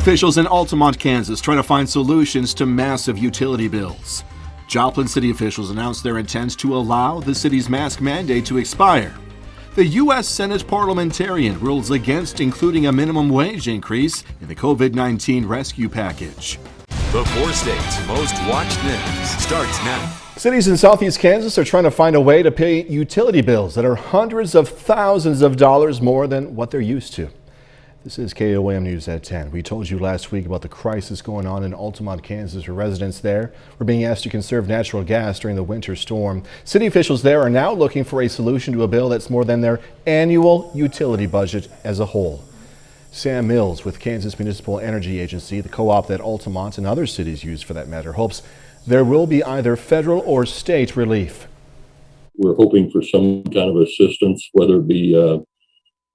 Officials in Altamont, Kansas try to find solutions to massive utility bills. Joplin city officials announced their intent to allow the city's mask mandate to expire. The U.S. Senate parliamentarian rules against including a minimum wage increase in the COVID-19 rescue package. The four states' most watched news starts now. Cities in southeast Kansas are trying to find a way to pay utility bills that are hundreds of thousands of dollars more than what they're used to. This is KOAM News at 10. We told you last week about the crisis going on in Altamont, Kansas, where residents there were being asked to conserve natural gas during the winter storm. City officials there are now looking for a solution to a bill that's more than their annual utility budget as a whole. Sam Mills with Kansas Municipal Energy Agency, the co-op that Altamont and other cities use for that matter, hopes there will be either federal or state relief. We're hoping for some kind of assistance, whether it be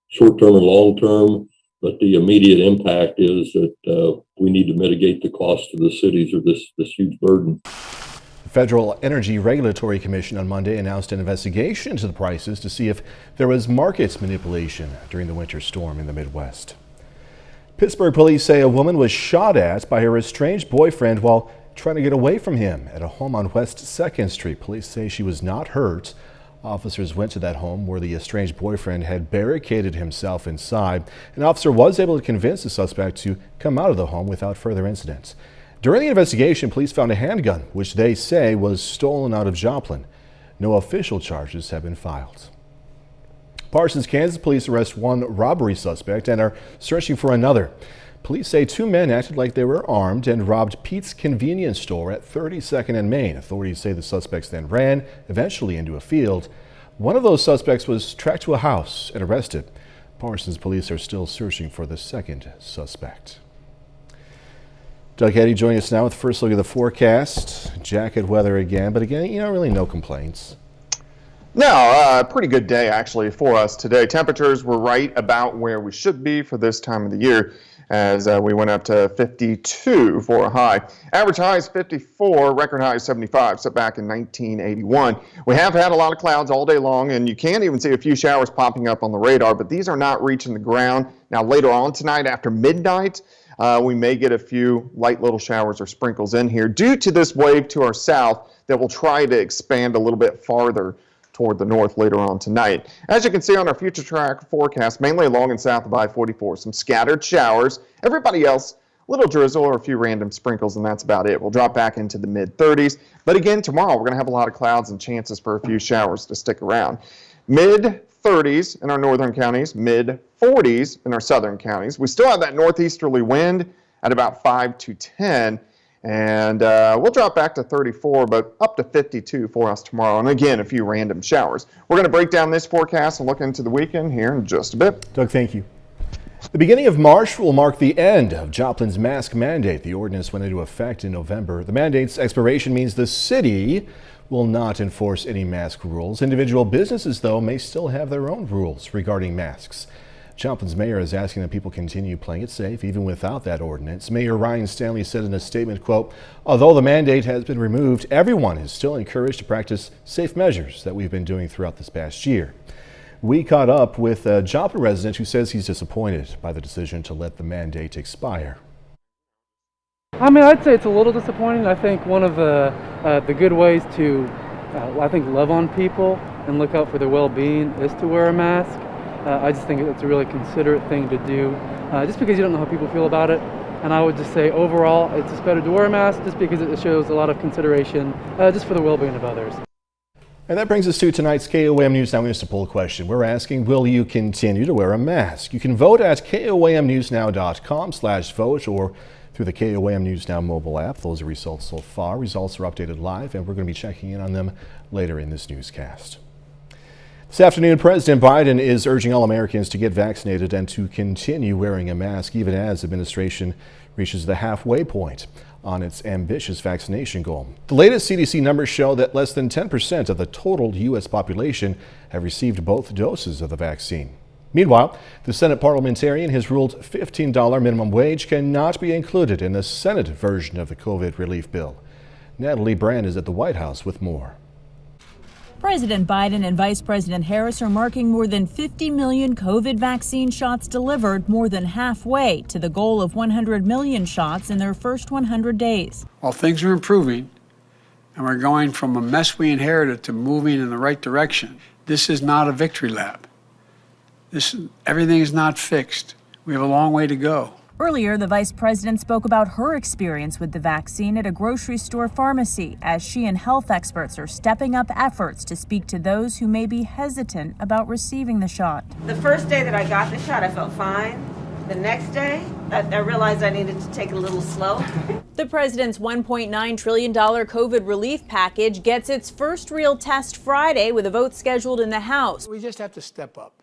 short-term or long-term. But the immediate impact is that we need to mitigate the cost to the cities of this huge burden. The Federal Energy Regulatory Commission on Monday announced an investigation into the prices to see if there was market manipulation during the winter storm in the Midwest. Pittsburgh police say a woman was shot at by her estranged boyfriend while trying to get away from him at a home on West 2nd Street. Police say she was not hurt. Officers went to that home where the estranged boyfriend had barricaded himself inside. An officer was able to convince the suspect to come out of the home without further incident. During the investigation, police found a handgun, which they say was stolen out of Joplin. No official charges have been filed. Parsons, Kansas police arrest one robbery suspect and are searching for another. Police say two men acted like they were armed and robbed Pete's convenience store at 32nd and Main. Authorities say the suspects then ran, eventually into a field. One of those suspects was tracked to a house and arrested. Parsons police are still searching for the second suspect. Doug Eddy joining us now with the first look at the forecast. Jacket weather again, but again, really no complaints. No, pretty good day actually for us today. Temperatures were right about where we should be for this time of the year, as we went up to 52 for a high. Average high is 54, record high is 75, set back in 1981. We have had a lot of clouds all day long, and you can even see a few showers popping up on the radar, but these are not reaching the ground. Now later on tonight after midnight, we may get a few light little showers or sprinkles in here due to this wave to our south that will try to expand a little bit farther toward the north later on tonight. As you can see on our future track forecast, mainly along and south of I-44, some scattered showers. Everybody else, a little drizzle or a few random sprinkles, and that's about it. We'll drop back into the mid-30s. But again, tomorrow we're going to have a lot of clouds and chances for a few showers to stick around. Mid-30s in our northern counties, mid-40s in our southern counties. We still have that northeasterly wind at about 5 to 10. And we'll drop back to 34, but up to 52 for us tomorrow. And again, a few random showers. We're going to break down this forecast and look into the weekend here in just a bit. Doug, thank you. The beginning of March will mark the end of Joplin's mask mandate. The ordinance went into effect in November. The mandate's expiration means the city will not enforce any mask rules. Individual businesses, though, may still have their own rules regarding masks. Joplin's mayor is asking that people continue playing it safe even without that ordinance. Mayor Ryan Stanley said in a statement, quote, "Although the mandate has been removed, everyone is still encouraged to practice safe measures that we've been doing throughout this past year." We caught up with a Joplin resident who says he's disappointed by the decision to let the mandate expire. I'd say it's a little disappointing. I think one of the good ways to, love on people and look out for their well-being is to wear a mask. I just think it's a really considerate thing to do, just because you don't know how people feel about it. And I would just say overall, it's just better to wear a mask just because it shows a lot of consideration just for the well-being of others. And that brings us to tonight's KOAM News Now Municipal question. We're asking, will you continue to wear a mask? You can vote at KOAMnewsnow.com/vote or through the KOAM News Now mobile app. Those are results so far. Results are updated live, and we're going to be checking in on them later in this newscast. This afternoon, President Biden is urging all Americans to get vaccinated and to continue wearing a mask even as administration reaches the halfway point on its ambitious vaccination goal. The latest CDC numbers show that less than 10% of the total U.S. population have received both doses of the vaccine. Meanwhile, the Senate parliamentarian has ruled $15 minimum wage cannot be included in the Senate version of the COVID relief bill. Natalie Brand is at the White House with more. President Biden and Vice President Harris are marking more than 50 million COVID vaccine shots delivered, more than halfway to the goal of 100 million shots in their first 100 days. While things are improving and we're going from a mess we inherited to moving in the right direction, this is not a victory lap. Everything is not fixed. We have a long way to go. Earlier, the vice president spoke about her experience with the vaccine at a grocery store pharmacy, as she and health experts are stepping up efforts to speak to those who may be hesitant about receiving the shot. The first day that I got the shot, I felt fine. The next day, I realized I needed to take it a little slow. The president's $1.9 trillion COVID relief package gets its first real test Friday, with a vote scheduled in the House. We just have to step up.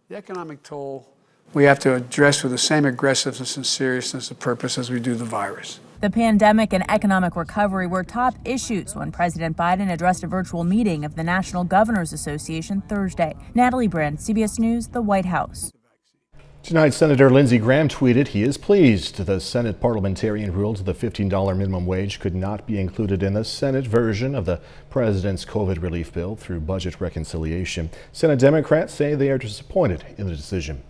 The economic toll we have to address with the same aggressiveness and seriousness of purpose as we do the virus. The pandemic and economic recovery were top issues when President Biden addressed a virtual meeting of the National Governors Association Thursday. Natalie Brand, CBS News, the White House. Tonight, Senator Lindsey Graham tweeted he is pleased the Senate parliamentarian ruled the $15 minimum wage could not be included in the Senate version of the president's COVID relief bill through budget reconciliation. Senate Democrats say they are disappointed in the decision.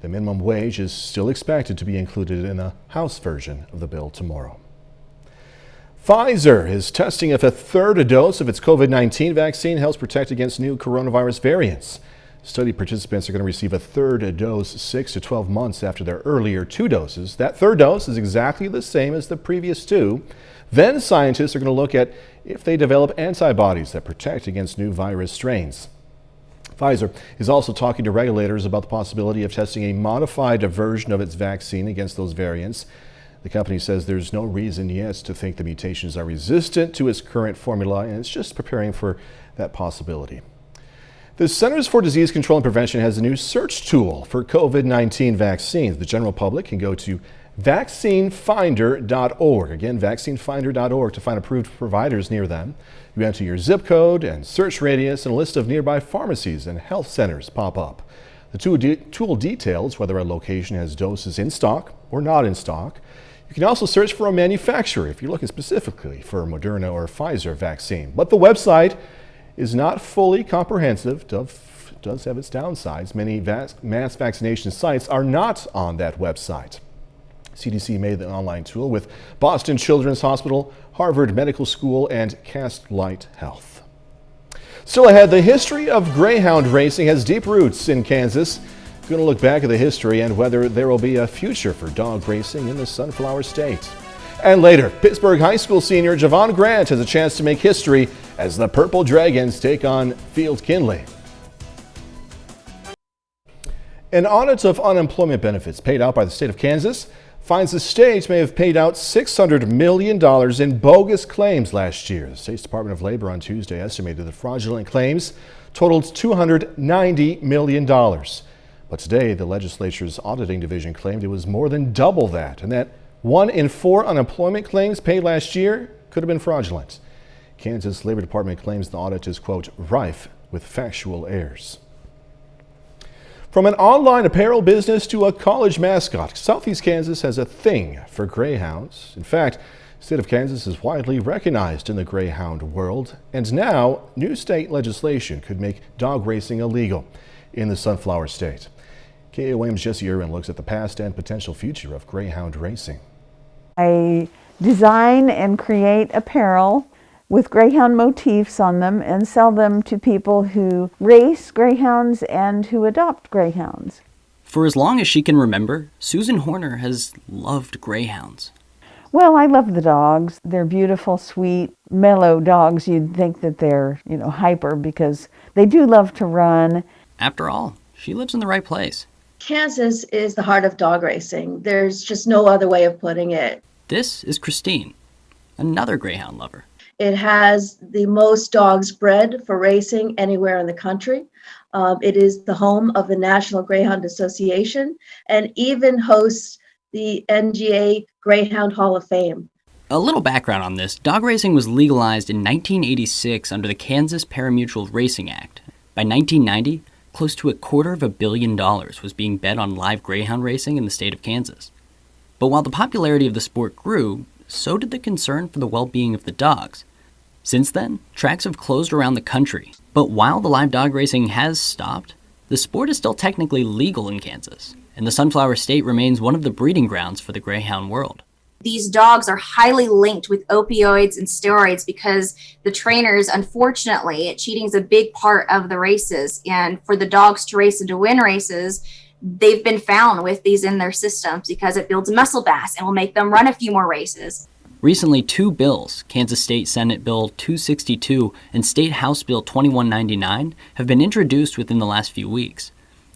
The minimum wage is still expected to be included in the House version of the bill tomorrow. Pfizer is testing if a third dose of its COVID-19 vaccine helps protect against new coronavirus variants. Study participants are going to receive a third dose 6 to 12 months after their earlier 2 doses. That third dose is exactly the same as the previous 2. Then scientists are going to look at if they develop antibodies that protect against new virus strains. Pfizer is also talking to regulators about the possibility of testing a modified version of its vaccine against those variants. The company says there's no reason yet to think the mutations are resistant to its current formula, and it's just preparing for that possibility. The Centers for Disease Control and Prevention has a new search tool for COVID-19 vaccines. The general public can go to vaccinefinder.org. Again, vaccinefinder.org to find approved providers near them. You enter your zip code and search radius, and a list of nearby pharmacies and health centers pop up. The tool details whether a location has doses in stock or not in stock. You can also search for a manufacturer if you're looking specifically for a Moderna or Pfizer vaccine. But the website is not fully comprehensive. Does have its downsides. Many mass vaccination sites are not on that website. CDC made the online tool with Boston Children's Hospital, Harvard Medical School, and Castlight Health. Still ahead, the history of greyhound racing has deep roots in Kansas. We're going to look back at the history and whether there will be a future for dog racing in the Sunflower State. And later, Pittsburgh High School senior Javon Grant has a chance to make history as the Purple Dragons take on Field Kinley. An audit of unemployment benefits paid out by the state of Kansas finds the state may have paid out $600 million in bogus claims last year. The state's Department of Labor on Tuesday estimated the fraudulent claims totaled $290 million. But today, the legislature's auditing division claimed it was more than double that, and that 1 in 4 unemployment claims paid last year could have been fraudulent. Kansas Labor Department claims the audit is, quote, rife with factual errors. From an online apparel business to a college mascot, Southeast Kansas has a thing for greyhounds. In fact, the state of Kansas is widely recognized in the greyhound world, and now new state legislation could make dog racing illegal in the Sunflower State. KOAM's Jesse Irwin looks at the past and potential future of greyhound racing. I design and create apparel with greyhound motifs on them and sell them to people who race greyhounds and who adopt greyhounds. For as long as she can remember, Susan Horner has loved greyhounds. Well, I love the dogs. They're beautiful, sweet, mellow dogs. You'd think that they're, hyper because they do love to run. After all, she lives in the right place. Kansas is the heart of dog racing. There's just no other way of putting it. This is Christine, another greyhound lover. It has the most dogs bred for racing anywhere in the country. It is the home of the National Greyhound Association and even hosts the NGA Greyhound Hall of Fame. A little background on this. Dog racing was legalized in 1986 under the Kansas Parimutuel Racing Act. By 1990, close to $250 million was being bet on live greyhound racing in the state of Kansas. But while the popularity of the sport grew, so did the concern for the well-being of the dogs. Since then, tracks have closed around the country. But while the live dog racing has stopped, the sport is still technically legal in Kansas, and the Sunflower State remains one of the breeding grounds for the greyhound world. These dogs are highly linked with opioids and steroids because the trainers, unfortunately, cheating is a big part of the races. And for the dogs to race and to win races, they've been found with these in their systems because it builds muscle mass and will make them run a few more races. Recently, two bills, Kansas State Senate Bill 262 and State House Bill 2199, have been introduced within the last few weeks.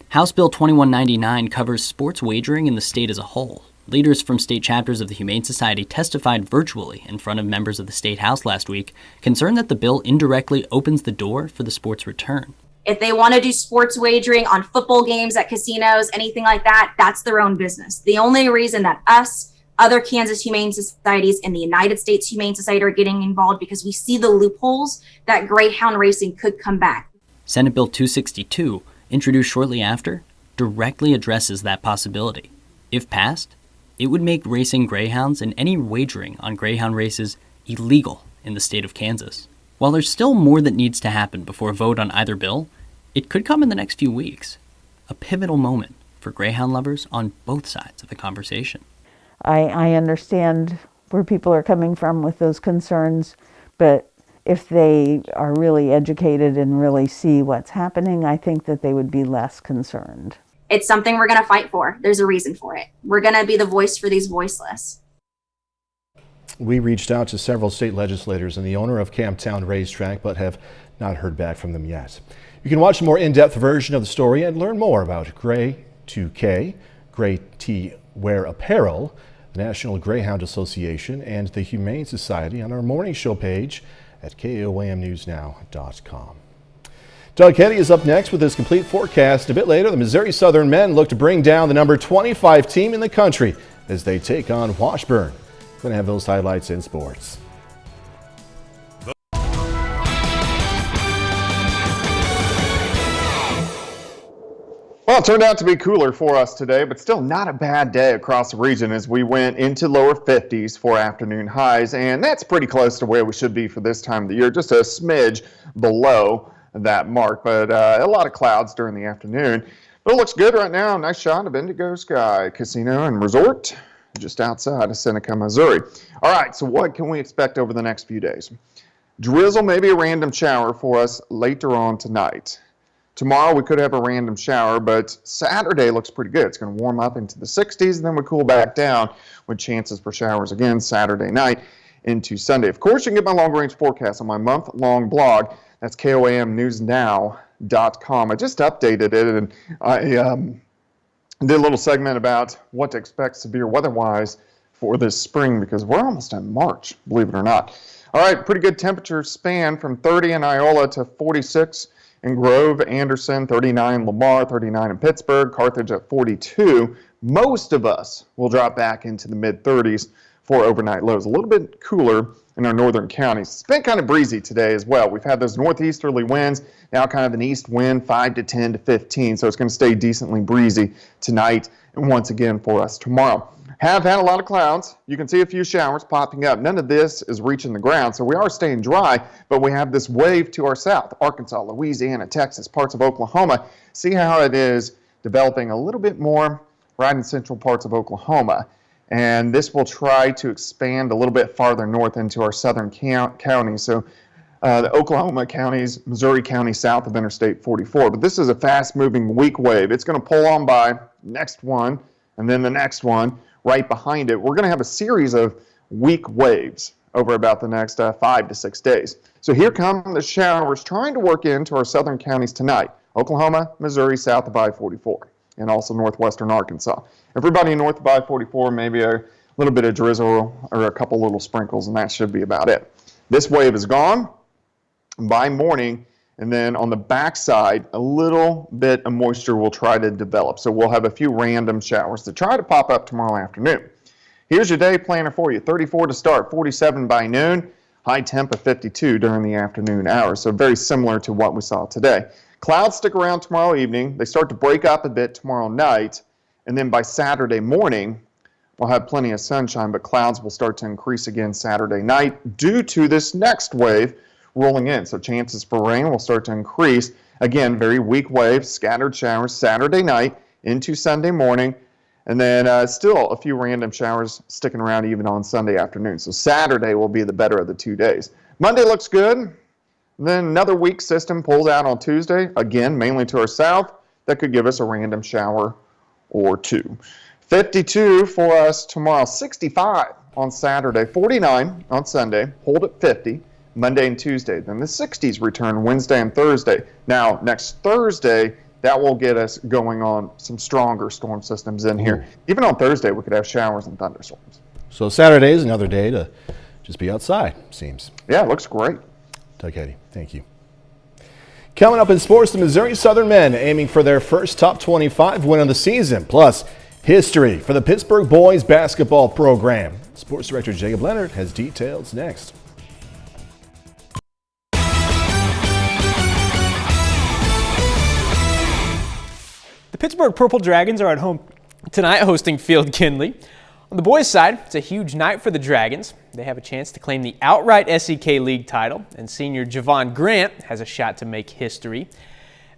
House Bill 2199 covers sports wagering in the state as a whole. Leaders from state chapters of the Humane Society testified virtually in front of members of the State House last week, concerned that the bill indirectly opens the door for the sport's return. If they want to do sports wagering on football games at casinos, anything like that, that's their own business. The only reason that us, other Kansas Humane Societies, and the United States Humane Society are getting involved because we see the loopholes that greyhound racing could come back. Senate Bill 262, introduced shortly after, directly addresses that possibility. If passed, it would make racing greyhounds and any wagering on greyhound races illegal in the state of Kansas. While there's still more that needs to happen before a vote on either bill, it could come in the next few weeks. A pivotal moment for greyhound lovers on both sides of the conversation. I understand where people are coming from with those concerns, but if they are really educated and really see what's happening, I think that they would be less concerned. It's something we're going to fight for. There's a reason for it. We're going to be the voice for these voiceless. We reached out to several state legislators and the owner of Camptown Racetrack, but have not heard back from them yet. You can watch a more in-depth version of the story and learn more about Gray 2K, Gray T Wear Apparel, the National Greyhound Association, and the Humane Society on our morning show page at KOAMnewsnow.com. Doug Kenny is up next with his complete forecast. A bit later, the Missouri Southern men look to bring down the number 25 team in the country as they take on Washburn. We're going to have those highlights in sports. Well, it turned out to be cooler for us today, but still not a bad day across the region as we went into lower 50s for afternoon highs, and that's pretty close to where we should be for this time of the year, just a smidge below that mark, but a lot of clouds during the afternoon. But it looks good right now. Nice shot of Indigo Sky Casino and Resort just outside of Seneca, Missouri. All right, so what can we expect over the next few days? Drizzle, maybe a random shower for us later on tonight. Tomorrow we could have a random shower, but Saturday looks pretty good. It's going to warm up into the 60s, and then we cool back down with chances for showers again Saturday night into Sunday. Of course, you can get my long-range forecast on my month-long blog. That's KOAMnewsnow.com. I just updated it, and I did a little segment about what to expect severe weather-wise for this spring because we're almost in March, believe it or not. All right, pretty good temperature span from 30 in Iola to 46 in Grove, Anderson, 39 Lamar, 39 in Pittsburgh, Carthage at 42. Most of us will drop back into the mid-30s for overnight lows. A little bit cooler in our northern counties. It's been kind of breezy today as well. We've had those northeasterly winds, now kind of an east wind, 5 to 10 to 15, so it's going to stay decently breezy tonight and once again for us tomorrow. Have had a lot of clouds. You can see a few showers popping up. None of this is reaching the ground, so we are staying dry, but we have this wave to our south, Arkansas, Louisiana, Texas, parts of Oklahoma. See how it is developing a little bit more right in central parts of Oklahoma. And this will try to expand a little bit farther north into our southern counties. So the Oklahoma counties, Missouri County south of Interstate 44. But this is a fast-moving weak wave. It's going to pull on by next one and then the next one right behind it. We're going to have a series of weak waves over about the next 5 to 6 days. So here come the showers trying to work into our southern counties tonight. Oklahoma, Missouri, south of I-44, and also northwestern Arkansas. Everybody north of I-44, maybe a little bit of drizzle or a couple little sprinkles, and that should be about it. This wave is gone by morning, and then on the backside, a little bit of moisture will try to develop. So we'll have a few random showers to try to pop up tomorrow afternoon. Here's your day planner for you. 34 to start, 47 by noon, high temp of 52 during the afternoon hours. So very similar to what we saw today. Clouds stick around tomorrow evening. They start to break up a bit tomorrow night. And then by Saturday morning, We'll have plenty of sunshine, but clouds will start to increase again Saturday night due to this next wave rolling in. So chances for rain will start to increase. Again, very weak waves, scattered showers Saturday night into Sunday morning, and then still a few random showers sticking around even on Sunday afternoon. So Saturday will be the better of the 2 days. Monday looks good. Then another weak system pulls out on Tuesday, again, mainly to our south. That could give us a random shower or two. 52 for us tomorrow, 65 on Saturday, 49 on Sunday, hold at 50 Monday and Tuesday. Then the 60s return Wednesday and Thursday. Now, next Thursday, that will get us going on some stronger storm systems in here. Even on Thursday, we could have showers and thunderstorms. So Saturday is another day to just be outside, seems. Yeah, it looks great. Doug Eddy, thank you. Coming up in sports, the Missouri Southern men aiming for their first top 25 win of the season, plus history for the Pittsburgh boys basketball program. Sports Director Jacob Leonard has details next. The Pittsburgh Purple Dragons are at home tonight hosting Field Kinley. On the boys' side, it's a huge night for the Dragons. They have a chance to claim the outright SEK League title, and senior Javon Grant has a shot to make history.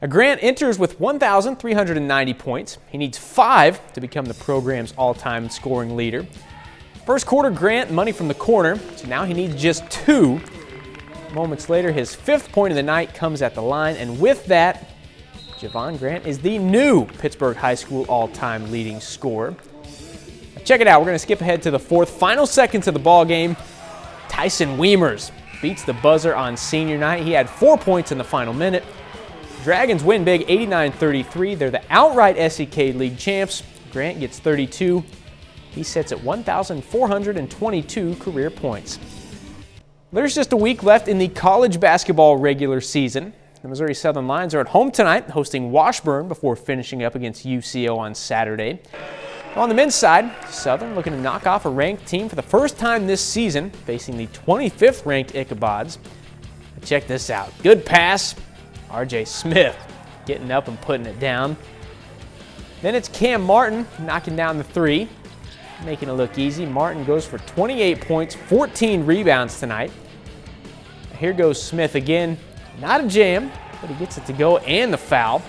Grant enters with 1,390 points. He needs 5 to become the program's all-time scoring leader. First quarter, Grant money from the corner, so now he needs just 2. Moments later, his 5th point of the night comes at the line, and with that, Javon Grant is the new Pittsburgh High School all-time leading scorer. Check it out. We're going to skip ahead to the 4th, final seconds of the ball game. Tyson Wiemers beats the buzzer on senior night. He had 4 points in the final minute. Dragons win big, 89-33. They're the outright SEK League champs. Grant gets 32. He sits at 1,422 career points. There's just a week left in the college basketball regular season. The Missouri Southern Lions are at home tonight, hosting Washburn before finishing up against UCO on Saturday. On the men's side, Southern looking to knock off a ranked team for the first time this season, facing the 25th ranked Ichabods. Check this out. Good pass. R.J. Smith getting up and putting it down. Then it's Cam Martin knocking down the 3, making it look easy. Martin goes for 28 points, 14 rebounds tonight. Here goes Smith again. Not a jam, but he gets it to go and the foul.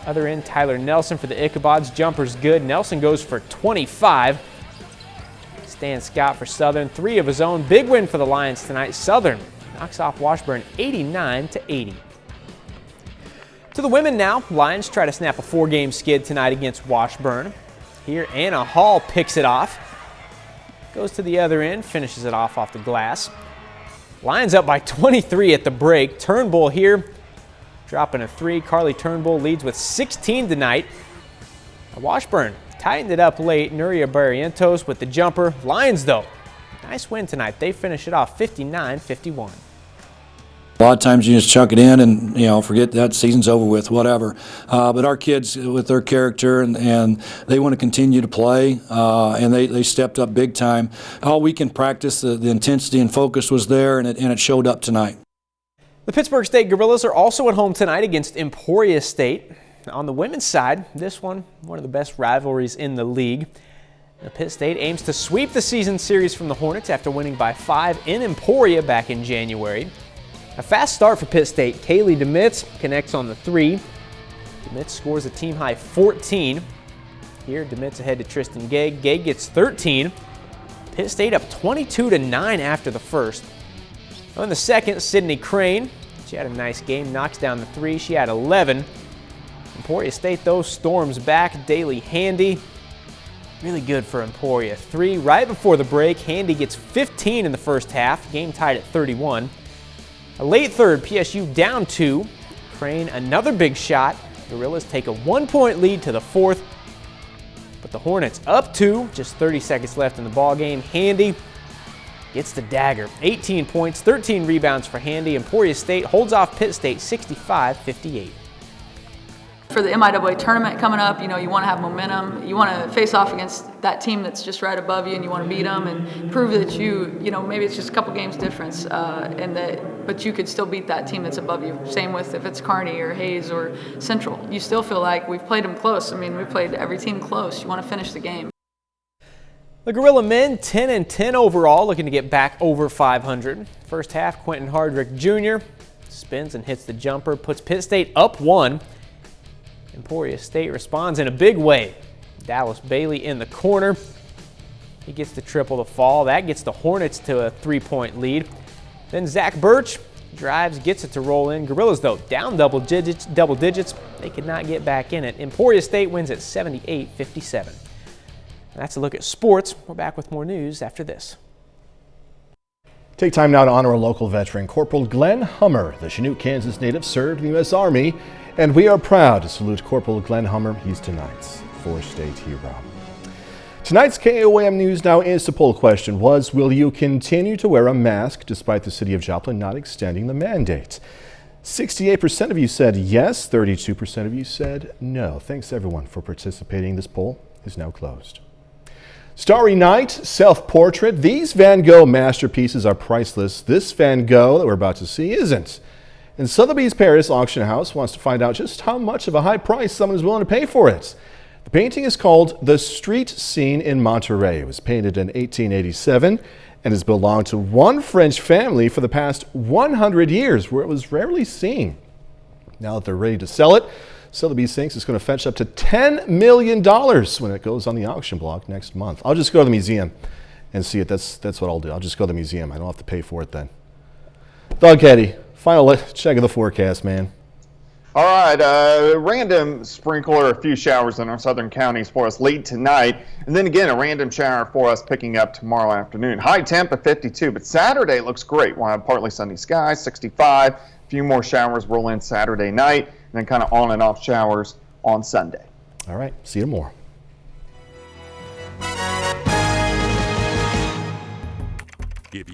Other end, Tyler Nelson for the Ichabods. Jumper's good. Nelson goes for 25. Stan Scott for Southern. 3 of his own. Big win for the Lions tonight. Southern knocks off Washburn 89-80. To the women now. Lions try to snap a 4-game skid tonight against Washburn. Here, Anna Hall picks it off. Goes to the other end, finishes it off the glass. Lions up by 23 at the break. Turnbull here, dropping a 3. Carly Turnbull leads with 16 tonight. Washburn tightened it up late. Nuria Barrientos with the jumper. Lions, though, nice win tonight. They finish it off 59-51. A lot of times you just chuck it in and, forget that season's over with, whatever. But our kids, with their character, and they want to continue to play, and they stepped up big time. All week in practice, the intensity and focus was there, and it showed up tonight. The Pittsburgh State Gorillas are also at home tonight against Emporia State. On the women's side, this one of the best rivalries in the league. The Pitt State aims to sweep the season series from the Hornets after winning by 5 in Emporia back in January. A fast start for Pitt State. Kaylee Demitz connects on the 3. Demitz scores a team-high 14. Here, Demitz ahead to Tristan Gay. Gay gets 13. Pitt State up 22-9 after the first. On the second, Sydney Crane. She had a nice game, knocks down the 3. She had 11. Emporia State, though, storms back. Daly Handy, really good for Emporia. 3 right before the break. Handy gets 15 in the first half. Game tied at 31. A late third, PSU down 2. Crane, another big shot. Gorillas take a 1-point lead to the 4th. But the Hornets up 2, just 30 seconds left in the ball game. Handy gets the dagger. 18 points, 13 rebounds for Handy. Emporia State holds off Pitt State 65-58. For the MIAA tournament coming up, you want to have momentum. You want to face off against that team that's just right above you, and you want to beat them and prove that maybe it's just a couple games difference, but you could still beat that team that's above you. Same with if it's Kearney or Hayes or Central. You still feel like we've played them close. I mean, we played every team close. You want to finish the game. The Gorilla men 10-10 overall, looking to get back over 500. First half, Quentin Hardrick Jr. spins and hits the jumper, puts Pitt State up 1. Emporia State responds in a big way. Dallas Bailey in the corner. He gets the triple to fall. That gets the Hornets to a 3-point lead. Then Zach Birch drives, gets it to roll in. Gorillas, though, down double digits. They could not get back in it. Emporia State wins at 78-57. That's a look at sports. We're back with more news after this. Take time now to honor a local veteran, Corporal Glenn Hummer, the Chinook, Kansas native, served in the U.S. Army, and we are proud to salute Corporal Glenn Hummer. He's tonight's four-state hero. Tonight's KOAM News Now Insta poll question was, will you continue to wear a mask despite the city of Joplin not extending the mandate? 68% of you said yes, 32% of you said no. Thanks everyone for participating. This poll is now closed. Starry Night, self-portrait. These Van Gogh masterpieces are priceless. This Van Gogh that we're about to see isn't. And Sotheby's Paris auction house wants to find out just how much of a high price someone is willing to pay for it. The painting is called The Street Scene in Monterey. It was painted in 1887 and has belonged to one French family for the past 100 years, where it was rarely seen. Now that they're ready to sell it, Sotheby's thinks it's going to fetch up to $10 million when it goes on the auction block next month. I'll just go to the museum and see it. That's what I'll do. I'll just go to the museum. I don't have to pay for it then. Doug Eddy, final check of the forecast, man. All right, random sprinkle or a few showers in our southern counties for us late tonight. And then again, a random shower for us picking up tomorrow afternoon. High temp of 52, but Saturday looks great. We'll have partly sunny skies, 65. A few more showers roll in Saturday night, and then kind of on and off showers on Sunday. All right, see you tomorrow. If you